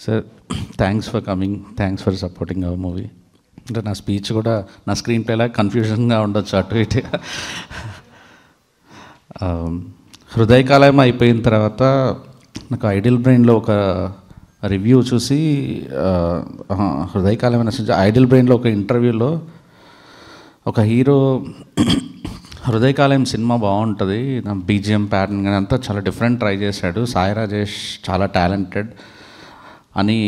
Sir thanks for coming, thanks for supporting hour movie. అంటే నా speech కూడా నా స్క్రీన్ ప్లేలా కన్ఫ్యూజన్గా ఉండొచ్చు అటు ఇటుగా. హృదయకాలయం అయిపోయిన తర్వాత నాకు ఐడియల్ బ్రెయిన్లో ఒక రివ్యూ చూసి, హృదయకాలయం అనే ఐడియల్ బ్రెయిన్లో ఒక ఇంటర్వ్యూలో ఒక హీరో హృదయకాలయం సినిమా బాగుంటుంది, నా బీజిఎం ప్యాటర్న్ కానీ అంతా చాలా డిఫరెంట్ ట్రై చేశాడు, సాయి రాజేష్ చాలా టాలెంటెడ్ అని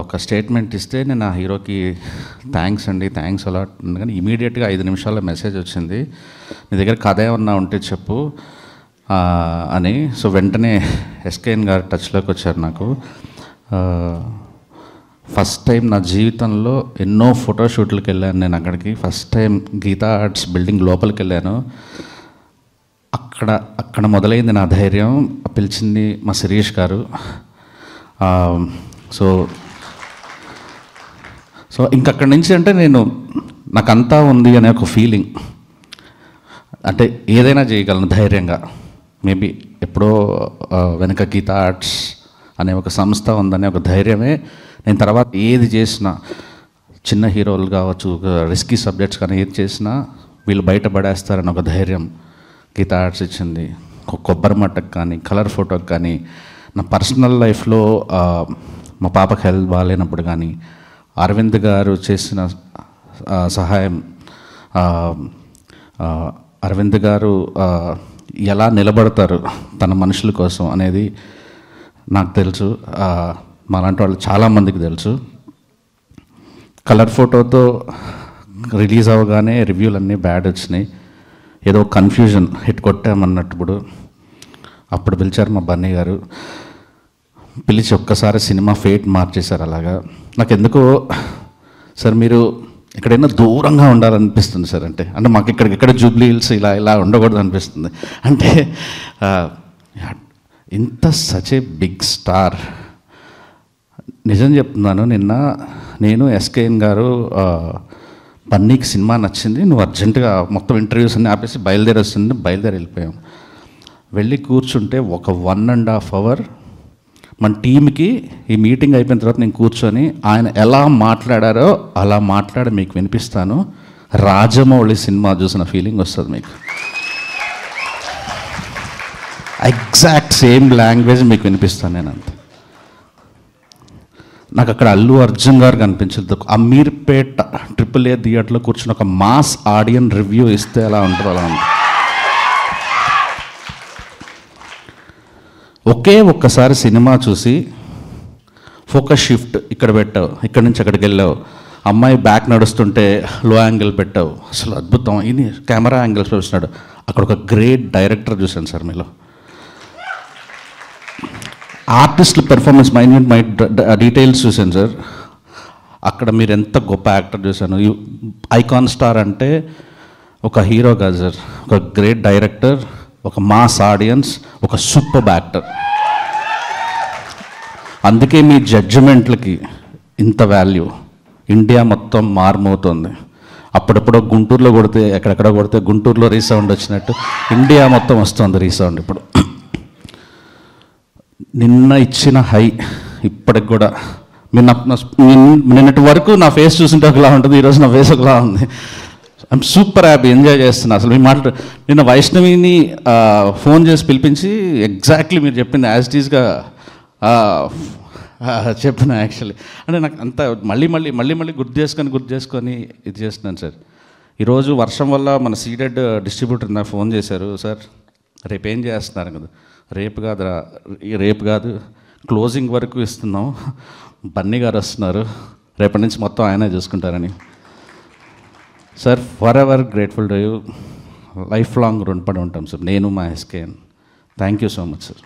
ఒక స్టేట్మెంట్ ఇస్తే నేను ఆ హీరోకి థ్యాంక్స్ అండి, థ్యాంక్స్ అలాట్. కానీ ఇమీడియట్గా 5 నిమిషాల్లో మెసేజ్ వచ్చింది, నీ దగ్గర కథ ఏమన్నా ఉంటే చెప్పు అని. సో వెంటనే ఎస్కేఎన్ గారు టచ్లోకి వచ్చారు నాకు. ఫస్ట్ టైం నా జీవితంలో ఎన్నో ఫోటోషూట్లకు వెళ్ళాను నేను అక్కడికి. First time Geetha Arts building లోపలికి వెళ్ళాను. అక్కడ మొదలైంది నా ధైర్యం. పిలిచింది మా శిరీష్ గారు. సో ఇంకక్కడి నుంచి అంటే నాకంతా ఉంది అనే ఒక ఫీలింగ్, అంటే ఏదైనా చేయగలను ధైర్యంగా. మేబీ ఎప్పుడో వెనక గీతా ఆర్ట్స్ అనే ఒక సంస్థ ఉందనే ఒక ధైర్యమే నేను తర్వాత ఏది చేసినా, చిన్న హీరోలు కావచ్చు, రిస్కీ సబ్జెక్ట్స్ కానీ ఏది చేసినా వీళ్ళు బయటపడేస్తారని ఒక ధైర్యం గీతా ఆర్ట్స్ ఇచ్చింది. కొబ్బరి మట్టకు కానీ, కలర్ ఫోటోకి కానీ, నా పర్సనల్ లైఫ్లో మా పాపకి హెల్త్ బాగాలేనప్పుడు కానీ అరవింద్ గారు చేసిన సహాయం, అరవింద్ గారు ఎలా నిలబడతారు తన మనుషుల కోసం అనేది నాకు తెలుసు, మాలాంటి వాళ్ళు చాలామందికి తెలుసు. కలర్ ఫోటోతో రిలీజ్ అవ్వగానే రివ్యూలు అన్నీ బ్యాడ్ వచ్చినాయి, ఏదో కన్ఫ్యూజన్ హిట్ కొట్టామన్నప్పుడు అప్పుడు పిలిచారు మా బన్నీ గారు. పిలిచి ఒక్కసారి సినిమా ఫేట్ మార్చేశారు. అలాగా నాకు ఎందుకో సార్ మీరు ఎక్కడైనా దూరంగా ఉండాలనిపిస్తుంది సార్. అంటే మాకు ఇక్కడ జూబ్లీ హిల్స్ ఇలా ఉండకూడదు అనిపిస్తుంది. అంటే ఇంత సచ్ ఏ బిగ్ స్టార్. నిజం చెప్తున్నాను, నిన్న నేను ఎస్కేఎన్ గారు బన్నీకి సినిమా నచ్చింది, నువ్వు అర్జెంటుగా మొత్తం ఇంటర్వ్యూస్ అన్నీ ఆపేసి బయలుదేరి వెళ్ళిపోయాం. వెళ్ళి కూర్చుంటే ఒక 1.5 hours మన టీంకి ఈ మీటింగ్ అయిపోయిన తర్వాత నేను కూర్చొని ఆయన ఎలా మాట్లాడారో అలా మాట్లాడి మీకు వినిపిస్తాను. రాజమౌళి సినిమా చూసిన ఫీలింగ్ వస్తుంది మీకు. ఎగ్జాక్ట్ సేమ్ లాంగ్వేజ్ మీకు వినిపిస్తాను నేను. అంతే. నాకు అక్కడ అల్లు అర్జున్ గారు కనిపించదు. అమీర్పేట AAA థియేటర్లో కూర్చుని ఒక మాస్ ఆడియన్ రివ్యూ ఇస్తే ఎలా ఉంటుందో అలా ఉంటుంది. ఒక్కసారి సినిమా చూసి ఫోకస్ షిఫ్ట్ ఇక్కడ పెట్టావు, ఇక్కడి నుంచి అక్కడికి వెళ్ళావు, అమ్మాయి బ్యాక్ నడుస్తుంటే లో యాంగిల్ పెట్టావు, అసలు అద్భుతం. ఇది కెమెరా యాంగిల్స్ చూసినాడు. అక్కడ ఒక గ్రేట్ డైరెక్టర్ చూశాను సార్ మీలో. ఆర్టిస్టుల పెర్ఫార్మెన్స్ మైన్యూట్ డీటెయిల్స్ చూశాను సార్. అక్కడ మీరు ఎంత గొప్ప యాక్టర్ చూశాను. ఐకాన్ స్టార్ అంటే ఒక హీరో కాదు సార్, ఒక గ్రేట్ డైరెక్టర్, ఒక మాస్ ఆడియన్స్, ఒక సూపర్ యాక్టర్. అందుకే మీ జడ్జిమెంట్లకి ఇంత వాల్యూ. ఇండియా మొత్తం మారుమవుతుంది. అప్పుడప్పుడు గుంటూరులో కొడితే ఎక్కడెక్కడ కొడితే గుంటూరులో రీసౌండ్ వచ్చినట్టు ఇండియా మొత్తం వస్తుంది రీసౌండ్. ఇప్పుడు నిన్న ఇచ్చిన హై ఇప్పటికి కూడా నిన్నటి వరకు నా ఫేస్ చూసింటే ఒకలా ఉంటుంది, ఈరోజు నా ఫేస్ ఒకలా ఉంది. ఐఎమ్ సూపర్ హ్యాపీ, ఎంజాయ్ చేస్తున్నా. అసలు మీ మాట నిన్న వైష్ణవిని ఫోన్ చేసి పిలిపించి ఎగ్జాక్ట్లీ మీరు చెప్పింది యాజ్ ఇట్ ఈస్గా చెప్పిన. యాక్చువల్లీ అంటే నాకు అంత మళ్ళీ గుర్తు చేసుకొని ఇది చేస్తున్నాను సార్. ఈరోజు వర్షం వల్ల మన సీడెడ్ డిస్ట్రిబ్యూటర్ నాకు ఫోన్ చేశారు, సార్ రేపు ఏం చేస్తున్నారు కదా. రేపు కాదు క్లోజింగ్ వరకు ఇస్తున్నాం, బన్నీ గారు వస్తున్నారు, రేపటి నుంచి మొత్తం ఆయనే చూసుకుంటారని. Sir forever grateful to you, life long రుణపడి ఉంటాం సార్, నేను మా SKN. Thank you so much sir.